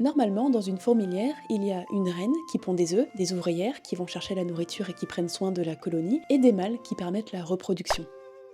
Normalement, dans une fourmilière, il y a une reine qui pond des œufs, des ouvrières qui vont chercher la nourriture et qui prennent soin de la colonie, et des mâles qui permettent la reproduction.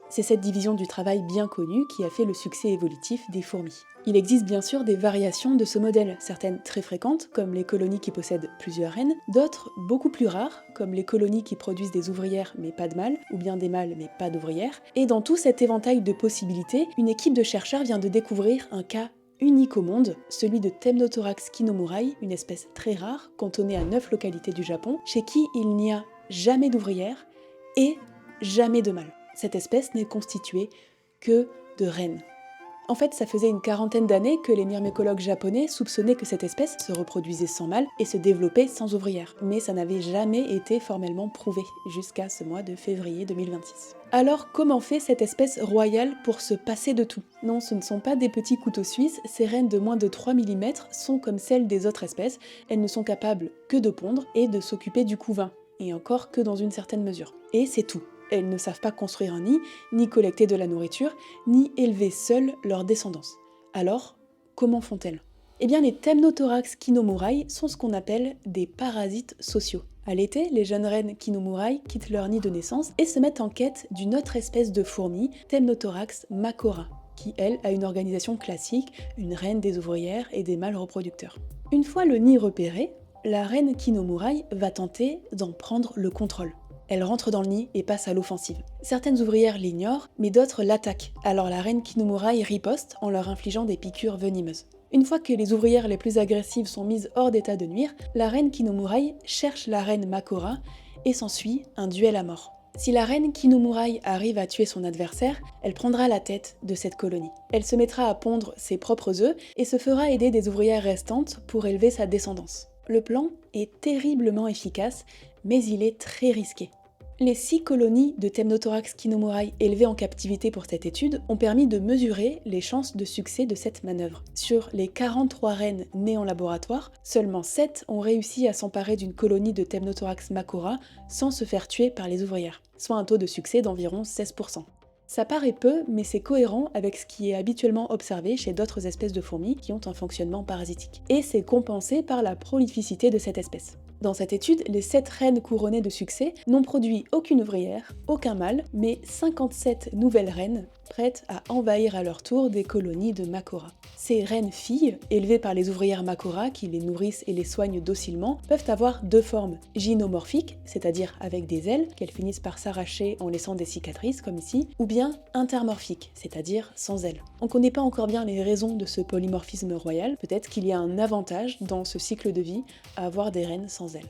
C'est cette division du travail bien connue qui a fait le succès évolutif des fourmis. Il existe bien sûr des variations de ce modèle, certaines très fréquentes, comme les colonies qui possèdent plusieurs reines, d'autres beaucoup plus rares, comme les colonies qui produisent des ouvrières mais pas de mâles, ou bien des mâles mais pas d'ouvrières. Et dans tout cet éventail de possibilités, une équipe de chercheurs vient de découvrir un cas unique au monde, celui de Temnothorax kinomurai, une espèce très rare, cantonnée à 9 localités du Japon, chez qui il n'y a jamais d'ouvrières et jamais de mâles. Cette espèce n'est constituée que de reines. En fait, ça faisait une quarantaine d'années que les myrmécologues japonais soupçonnaient que cette espèce se reproduisait sans mâles et se développait sans ouvrières. Mais ça n'avait jamais été formellement prouvé, jusqu'à ce mois de février 2026. Alors, comment fait cette espèce royale pour se passer de tout? Non, ce ne sont pas des petits couteaux suisses, ces reines de moins de 3 mm sont comme celles des autres espèces, elles ne sont capables que de pondre et de s'occuper du couvain, et encore que dans une certaine mesure. Et c'est tout. Elles ne savent pas construire un nid, ni collecter de la nourriture, ni élever seules leur descendance. Alors, comment font-elles? Eh bien, les Temnothorax kinomurai sont ce qu'on appelle des parasites sociaux. À l'été, les jeunes reines kinomurai quittent leur nid de naissance et se mettent en quête d'une autre espèce de fourmi, Temnothorax macora, qui, elle, a une organisation classique, une reine, des ouvrières et des mâles reproducteurs. Une fois le nid repéré, la reine kinomurai va tenter d'en prendre le contrôle. Elle rentre dans le nid et passe à l'offensive. Certaines ouvrières l'ignorent, mais d'autres l'attaquent, alors la reine kinomurai riposte en leur infligeant des piqûres venimeuses. Une fois que les ouvrières les plus agressives sont mises hors d'état de nuire, la reine kinomurai cherche la reine makora et s'ensuit un duel à mort. Si la reine kinomurai arrive à tuer son adversaire, elle prendra la tête de cette colonie. Elle se mettra à pondre ses propres œufs et se fera aider des ouvrières restantes pour élever sa descendance. Le plan est terriblement efficace, mais il est très risqué. Les 6 colonies de Temnothorax kinomurai élevées en captivité pour cette étude ont permis de mesurer les chances de succès de cette manœuvre. Sur les 43 reines nées en laboratoire, seulement 7 ont réussi à s'emparer d'une colonie de Temnothorax macora sans se faire tuer par les ouvrières, soit un taux de succès d'environ 16%. Ça paraît peu, mais c'est cohérent avec ce qui est habituellement observé chez d'autres espèces de fourmis qui ont un fonctionnement parasitique. Et c'est compensé par la prolificité de cette espèce. Dans cette étude, les 7 reines couronnées de succès n'ont produit aucune ouvrière, aucun mâle, mais 57 nouvelles reines prêtes à envahir à leur tour des colonies de macora. Ces reines filles, élevées par les ouvrières macora qui les nourrissent et les soignent docilement, peuvent avoir 2 formes: gynomorphiques, c'est-à-dire avec des ailes qu'elles finissent par s'arracher en laissant des cicatrices comme ici, ou bien intermorphiques, c'est-à-dire sans ailes. On ne connaît pas encore bien les raisons de ce polymorphisme royal, peut-être qu'il y a un avantage dans ce cycle de vie à avoir des reines sans ailes.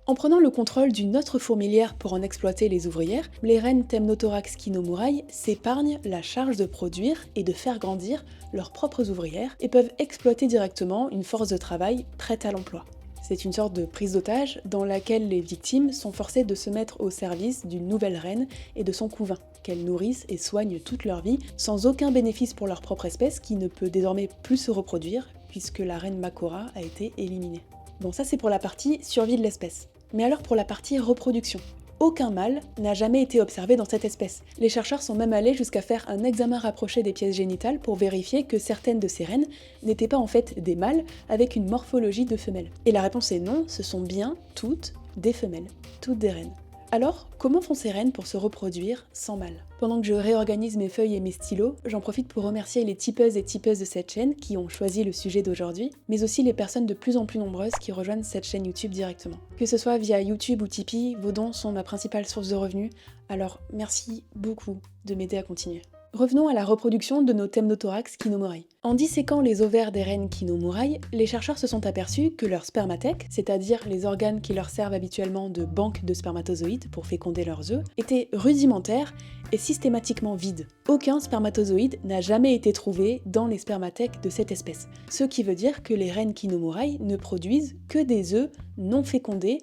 En prenant le contrôle d'une autre fourmilière pour en exploiter les ouvrières, les reines Temnothorax kinomurai s'épargnent la charge de produire et de faire grandir leurs propres ouvrières et peuvent exploiter directement une force de travail prête à l'emploi. C'est une sorte de prise d'otage dans laquelle les victimes sont forcées de se mettre au service d'une nouvelle reine et de son couvain, qu'elles nourrissent et soignent toute leur vie, sans aucun bénéfice pour leur propre espèce qui ne peut désormais plus se reproduire puisque la reine macora a été éliminée. Bon, ça c'est pour la partie survie de l'espèce. Mais alors pour la partie reproduction. Aucun mâle n'a jamais été observé dans cette espèce. Les chercheurs sont même allés jusqu'à faire un examen rapproché des pièces génitales pour vérifier que certaines de ces reines n'étaient pas en fait des mâles avec une morphologie de femelles. Et la réponse est non, ce sont bien toutes des femelles, toutes des reines. Alors, comment font ces reines pour se reproduire sans mâle? Pendant que je réorganise mes feuilles et mes stylos, j'en profite pour remercier les tipeuses et tipeuses de cette chaîne qui ont choisi le sujet d'aujourd'hui, mais aussi les personnes de plus en plus nombreuses qui rejoignent cette chaîne YouTube directement. Que ce soit via YouTube ou Tipeee, vos dons sont ma principale source de revenus, alors merci beaucoup de m'aider à continuer. Revenons à la reproduction de nos Temnothorax kinomurai. En disséquant les ovaires des reines kinomurai, les chercheurs se sont aperçus que leur spermathèque, c'est-à-dire les organes qui leur servent habituellement de banque de spermatozoïdes pour féconder leurs œufs, étaient rudimentaires et systématiquement vides. Aucun spermatozoïde n'a jamais été trouvé dans les spermathèques de cette espèce, ce qui veut dire que les reines kinomurai ne produisent que des œufs non fécondés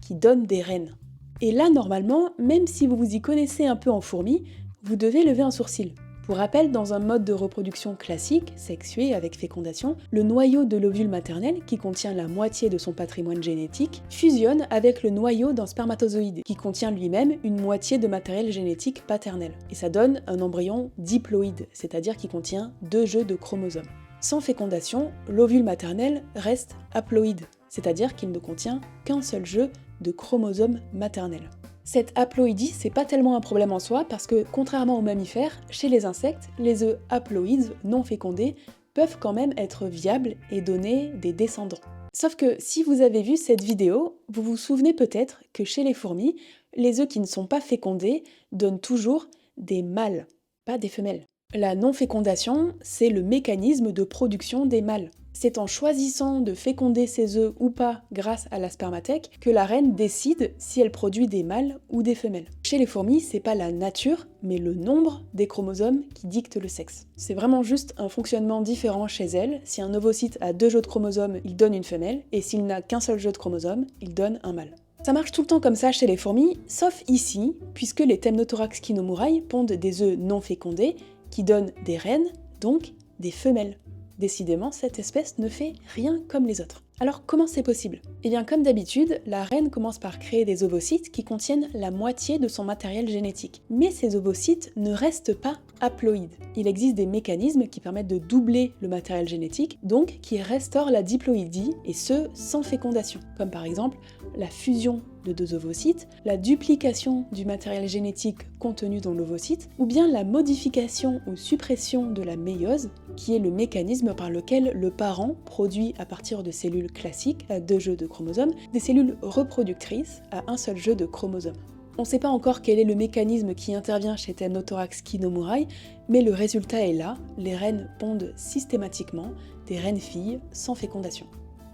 qui donnent des reines. Et là, normalement, même si vous vous y connaissez un peu en fourmis, vous devez lever un sourcil. Pour rappel, dans un mode de reproduction classique, sexué avec fécondation, le noyau de l'ovule maternel, qui contient la moitié de son patrimoine génétique, fusionne avec le noyau d'un spermatozoïde, qui contient lui-même une moitié de matériel génétique paternel. Et ça donne un embryon diploïde, c'est-à-dire qui contient 2 jeux de chromosomes. Sans fécondation, l'ovule maternel reste haploïde, c'est-à-dire qu'il ne contient qu'un seul jeu de chromosomes maternels. Cette haploïdie, c'est pas tellement un problème en soi parce que, contrairement aux mammifères, chez les insectes, les œufs haploïdes non fécondés peuvent quand même être viables et donner des descendants. Sauf que si vous avez vu cette vidéo, vous vous souvenez peut-être que chez les fourmis, les œufs qui ne sont pas fécondés donnent toujours des mâles, pas des femelles. La non-fécondation, c'est le mécanisme de production des mâles. C'est en choisissant de féconder ses œufs ou pas grâce à la spermathèque que la reine décide si elle produit des mâles ou des femelles. Chez les fourmis, c'est pas la nature, mais le nombre des chromosomes qui dicte le sexe. C'est vraiment juste un fonctionnement différent chez elles. Si un ovocyte a 2 jeux de chromosomes, il donne une femelle, et s'il n'a qu'un seul jeu de chromosomes, il donne un mâle. Ça marche tout le temps comme ça chez les fourmis, sauf ici, puisque les Temnothorax kinomurae pondent des œufs non fécondés qui donnent des reines, donc des femelles. Décidément, cette espèce ne fait rien comme les autres. Alors comment c'est possible? Eh bien comme d'habitude, la reine commence par créer des ovocytes qui contiennent la moitié de son matériel génétique. Mais ces ovocytes ne restent pas haploïdes. Il existe des mécanismes qui permettent de doubler le matériel génétique, donc qui restaurent la diploïdie, et ce, sans fécondation. Comme par exemple la fusion de 2 ovocytes, la duplication du matériel génétique contenu dans l'ovocyte, ou bien la modification ou suppression de la méiose, qui est le mécanisme par lequel le parent produit à partir de cellules classiques à 2 jeux de chromosomes, des cellules reproductrices à un seul jeu de chromosomes. On ne sait pas encore quel est le mécanisme qui intervient chez Temnothorax kinomurae, mais le résultat est là, les reines pondent systématiquement des reines filles sans fécondation.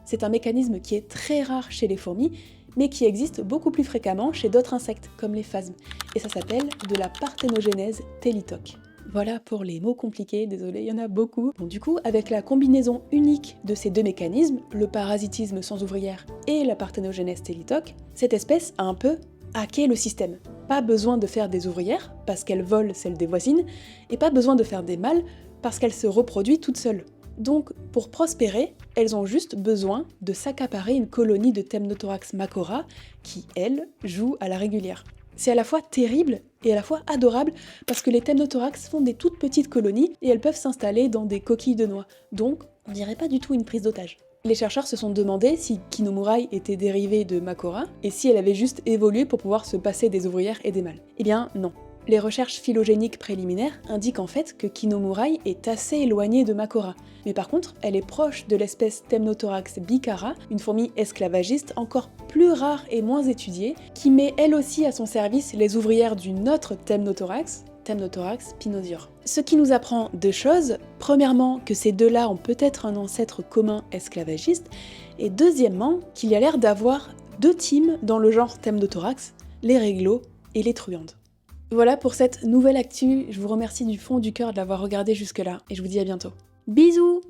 C'est un mécanisme qui est très rare chez les fourmis, mais qui existe beaucoup plus fréquemment chez d'autres insectes, comme les phasmes, et ça s'appelle de la parthénogenèse télitoque. Voilà pour les mots compliqués, désolé, il y en a beaucoup. Bon, du coup, avec la combinaison unique de ces 2 mécanismes, le parasitisme sans ouvrière et la parthénogenèse télitoque, cette espèce a un peu hacké le système. Pas besoin de faire des ouvrières, parce qu'elles volent celles des voisines, et pas besoin de faire des mâles, parce qu'elles se reproduisent toutes seules. Donc, pour prospérer, elles ont juste besoin de s'accaparer une colonie de Temnothorax macora qui, elle, joue à la régulière. C'est à la fois terrible et à la fois adorable parce que les Temnothorax font des toutes petites colonies et elles peuvent s'installer dans des coquilles de noix. Donc, on dirait pas du tout une prise d'otage. Les chercheurs se sont demandé si Kinomurae était dérivée de Macora et si elle avait juste évolué pour pouvoir se passer des ouvrières et des mâles. Eh bien, non. Les recherches phylogéniques préliminaires indiquent en fait que Kinomurae est assez éloignée de Macora, mais par contre, elle est proche de l'espèce Temnothorax bicara, une fourmi esclavagiste encore plus rare et moins étudiée, qui met elle aussi à son service les ouvrières d'une autre Temnothorax, Temnothorax pinosior. Ce qui nous apprend 2 choses. Premièrement, que ces 2-là ont peut-être un ancêtre commun esclavagiste, et deuxièmement, qu'il y a l'air d'avoir 2 teams dans le genre Temnothorax, les réglos et les truandes. Voilà pour cette nouvelle actu, je vous remercie du fond du cœur de l'avoir regardé jusque-là, et je vous dis à bientôt. Bisous!